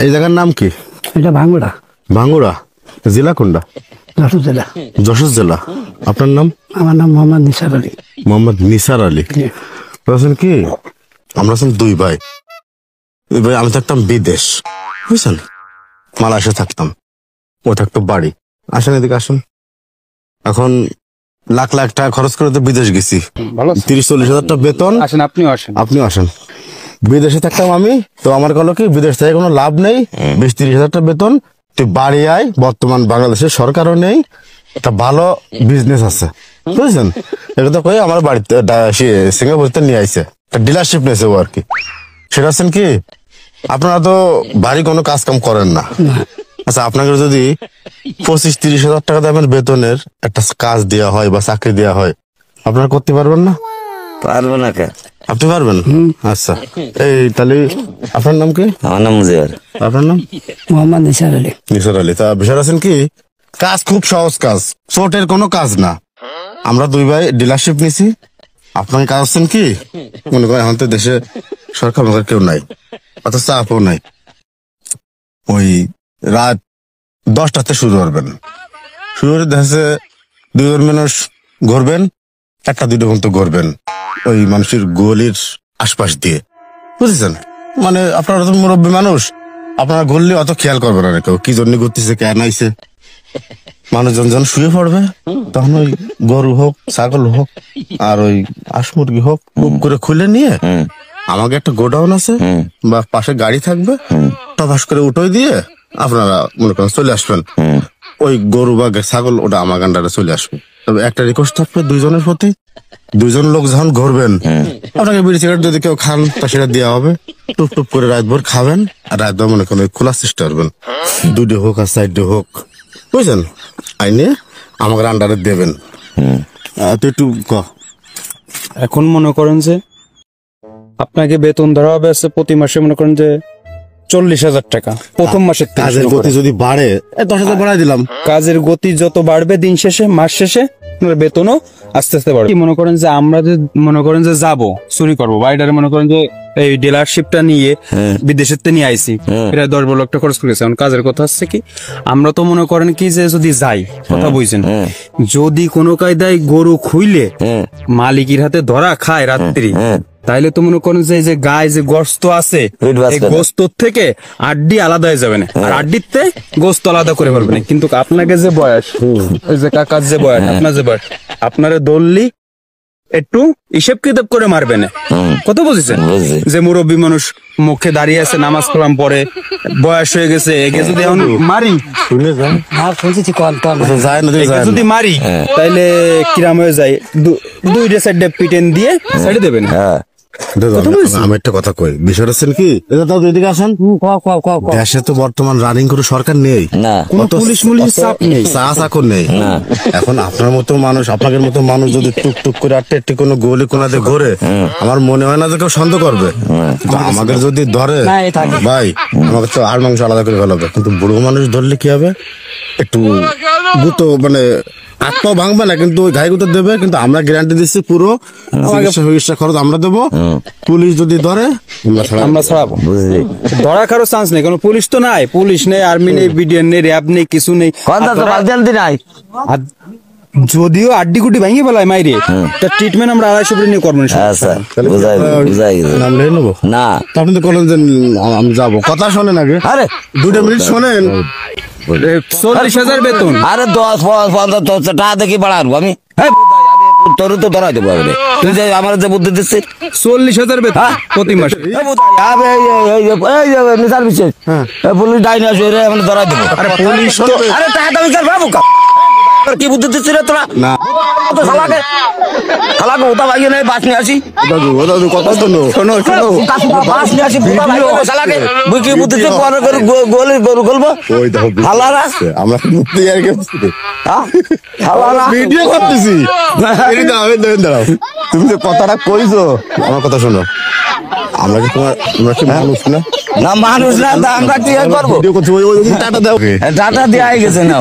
এই জায়গার নাম কি? এটা ভাঙ্গুড়া। ভাঙ্গুড়া জেলা কোনটা? যশোর জেলা। যশোর জেলা। আপনার নাম? আমার নাম মোহাম্মদ নিসার আলী। মোহাম্মদ নিসার আলী। বলছেন কি আমরা দুই ভাই। ভাই আমি থাকতাম বিদেশ, বুঝছেন, মালয়েশিয়া থাকতাম, ও থাকতো বাড়ি। আসেন এদিকে আসেন। এখন লাখ লাখ টাকা খরচ করে তো বিদেশ গেছি, 30-40 হাজার টাকা বেতন। আসেন, আপনিও আসেন। বিদেশে থাকতাম আমি, তো আমার কল কি বিদেশ থেকে কোনো লাভ নেই, 20-30 হাজার টাকা বেতন, তুই বাড়ি আয়। বর্তমান বাংলাদেশের সরকারও নেই, একটা ভালো বিজনেস আছে, বুঝছেন। এটা তো কই আমার বাড়িতে সিঙ্গাপুরতে নিয়ে আইছে, একটা ডিলারশিপ নিয়েছে ও আর কি। সেটা আছেন কি আপনারা তো বাড়ি কোনো কাজ কাম করেন না। আচ্ছা, আপনাকে যদি 25-30 হাজার টাকা দামের বেতনের একটা কাজ দেওয়া হয় বা চাকরি দেওয়া হয়, আপনারা করতে পারবেন না? পারবো না কে? আপনি পারবেন? আচ্ছা, এই তাহলে আপনার নাম কি? আমার নাম মুজিবর। আপনার নাম? মোহাম্মদ নিসার আলী। নিসার আলী। তা বিষয় আছেন কি, কাজ খুব সহজ কাজ, চোটের কোনো কাজ না। আমরা দুই ভাই ডিলারশিপ নিছি। আপনাকে কাজ আছেন কি, মনে করেন এখন তো দেশে সরকার মতো কেউ নাই, অত চাপও নাই। ওই রাত 10টাতে শুরু করবেন, শুরু করে দেখছে 2 মানুষ ঘুরবেন, 1-2 পর্যন্ত ঘুরবেন ওই মানুষের গলির আশপাশ দিয়ে, বুঝেছেন। মানে আপনারা তো মুরব্বী মানুষ, আপনারা ঘুরলে অত খেয়াল করবেন না কেউ কি জন্য ঘুরতেছে, কেন আইছে। মানুষজন যখন শুয়ে পড়বে তখন ওই গরু হোক, ছাগল হোক, আর ওই হাঁস মুরগি হোক, বুক করে খুলে নিয়ে আমাকে একটা গোডাউন আছে বা পাশে গাড়ি থাকবে, টপাস করে উঠোই দিয়ে আপনারা মনে করেন চলে আসবেন। ওই গরু বা ছাগল ওটা আমার গান্ডারে চলে আসবে। তবে একটা রিকোয়েস্ট থাকবে দুইজনের প্রতি, 2জন লোক যখন ঘুরবেন, আপনাকে বিড়ি সিগারেট যদি কেউ খান তা সেটা দেওয়া হবে। টুপ টুপ করে রাতভর খাবেন, আর রাতভর মনে করেন খোলার চেষ্টা করবেন, 2ডে হোক আর 4ডে হোক, বুঝছেন। আইনে আমাকে আন্ডারে দেবেন। তুই একটু এখন মনে করেন যে আপনাকে বেতন ধরা হবে প্রতি মাসে, মনে করেন যে 40,000 টাকা প্রথম মাসের থেকে। কাজের গতি যদি বাড়ে 10,000 বাড়াই দিলাম। কাজের গতি যত বাড়বে দিন শেষে, মাস শেষে বেতনও আস্তে আস্তে বাড়বে। মনে করেন যে আমরা যে মনে করেন যে যাবো চুরি করবো, বাইরে মনে করেন যে এই ডিলারশিপটা নিয়ে বিদেশের থেকে নিয়ে আইসি, এটা 10-12 লাখ টাকা খরচ করেছে। এখন কাজের কথা হচ্ছে কি, আমরা তো মনে করেন কি যে যদি যাই, কথা বুঝছেন, যদি কোনো কায়দায় গরু খুইলে মালিকের হাতে ধরা খায় রাত্রি, তাইলে তো মনে করেন যে গায়ে যে গোস্ত আছে, এই গোস্ত থেকে আড্ডি আলাদা হয়ে যাবে না, আর আড্ডিতে গোস্ত আলাদা করে ফেলবে না। কিন্তু আপনাকে যে বয়স, ওই যে কাকার যে বয়স, আপনার যে বয়স, আপনারা দললি একটু হিসেব কিতাব করে মারবে না, কত বুঝেছেন। যে মুরব্বী মানুষ মুখে দাঁড়িয়ে আছে, নামাজ কালাম পড়ে, বয়স হয়ে গেছে, এগে যদি এখন মারি, যদি মারি তাইলে কিরাম হয়ে যায়, 2 সাইডে পিটেন দিয়ে সাইডে দেবেন। আমি একটা কথা কই, বিষয় আছেন কি, এদিকে আসেন। দেশে তো বর্তমান রানিং করে সরকার নেই, পুলিশ মুলিশ চাপ নেই, চাকর নেই। এখন আপনার মতো মানুষ, আপনাদের মতো মানুষ যদি টুকটুক করে আটটি কোনো গলি কোনাতে ঘুরে, আমার মনে হয় না যে কেউ সন্দেহ করবে। আমাদের যদি ধরে ভাই, আমাকে তো আর মাংস আলাদা করে ফেলাবে। কিন্তু বুড়ো মানুষ ধরলে কি হবে, একটু গুতো মানে আত্মাও ভাঙবে না, কিন্তু ওই ঘাই গুতো দেবে। কিন্তু আমরা গ্যারান্টি দিচ্ছি পুরো চিকিৎসা খরচ আমরা দেবো। পুলিশ যদি ধরে আমরা ছাড়াবো, ধরা কারো চান্স নেই, কারণ পুলিশ তো নাই, পুলিশ নেই, আর্মি নেই, বিডিআর নেই, র্যাব নেই, কিছু নেই। যদিও আড্ডি গুটি ভাঙিয়ে ফেলায় মাইরে, তার ট্রিটমেন্ট আমরা 250 নিয়ে করবো না। আপনি তো বলেন যে আমি যাবো, কথা শোনেন আগে, 2 মিনিট শোনেন। 40,000 বেতন, আরে 10-15 টাকা দেখি বাড়াবো আমি, তোর তো ধরাই দেবো। তুই যে আমার যে বুদ্ধি দিচ্ছিস, 40,000 বেতন প্রতি মাসে। নিসার বিশেষ পুলিশ ডাইনি আসে, ধরাই দেবো। আরে পুলিশ তো, আরে টাকা দামি পাবো কি বুদ্ধি দিচ্ছি রে তোরা? না শালাকে ওটা ভাইয়ে নেই, বাস নিয়ে আসি। কথা শোনো, বাস নিয়ে আসি, শালাকে বুঝ কি বুদ্ধি গরু গলবো হালারা, আমরা ভিডিও করতেছি। দাঁড়াও, তুমি যে কথাটা কইছো, আমার কথা শোনো। আমরা কি তোমার, আমরা কি মানুষ না? না মানুষ না, আমরা কি করবো? টাটা দাও, টাটা দেওয়া গেছে না।